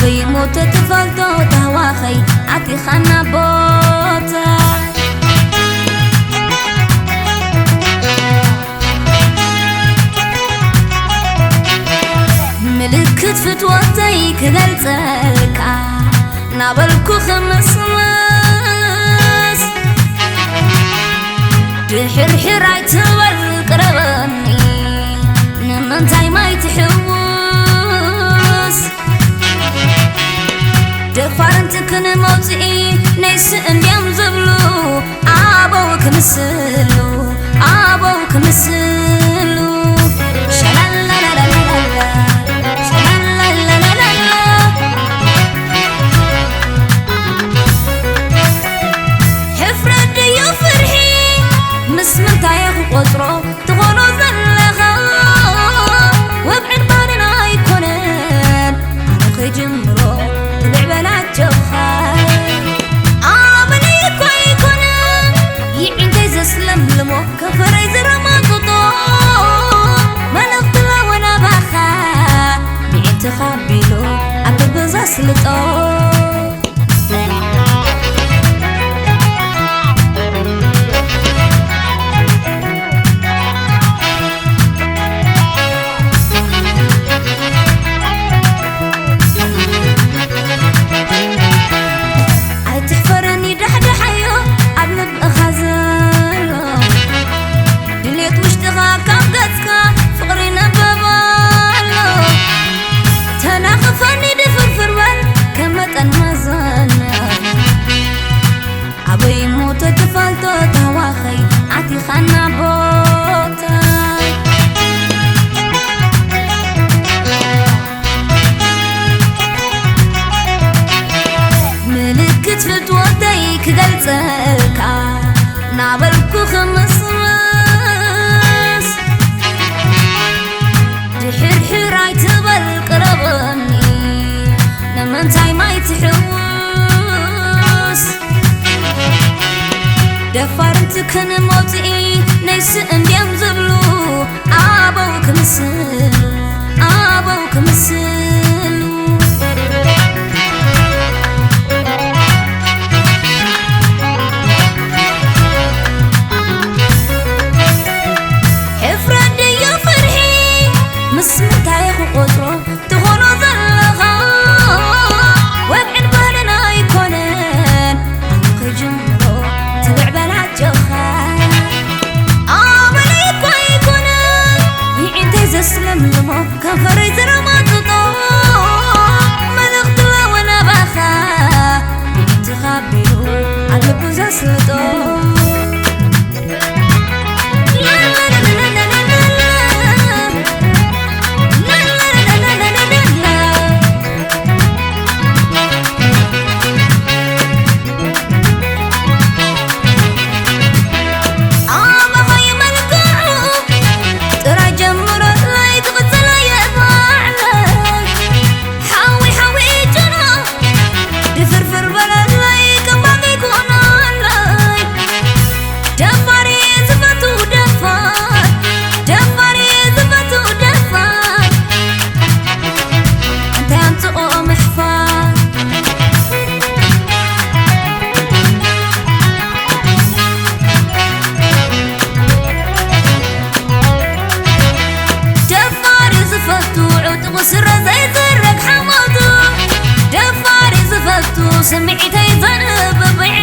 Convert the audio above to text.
عبي موت تفلتو تهواخي عتي خنا بوتا ملكت فتوتي كذلتلكا نابلكو خمس ماس بحرحر عيتبل قربني نمنتاي ما يتحوس دفارنت كن موزئي نيس انديام زبلو عابوك مسلو عابوك مسلو شلالالالالالال قطرو تغنو زلغا وابعد بارنا يكونن عمقي جمرو بالعبالات جوخان عاملي يكوي يكونن يعين تيز اسلم لمو كفر يزر ما قطو ما نغطلا وانا باخا بعين تخابيلو عببزا سلطو تفلتو تواخي عتي خنا بوتا ملكت فتوتي كدلتلكا نابلكو خمس ماس دحرحر عيتبل قربني نمنتاي ما يتحوس دفارنت كن موتئي نيس انديام زبلو عابوك مسلو عابوك مسلو حفرد يا فرحي مسمتاي قطرو تغنو زلغا وابعد بارنا يكونن عمقي جمرو بالعبالات جوخان عاملي يكوي يكونن يعين تيز اسلم لمو كفر يزر ما تطو ما نغطلا وانا باخا بعين تخابيلو عالبوزا سلطو سمعتي ضرب بعين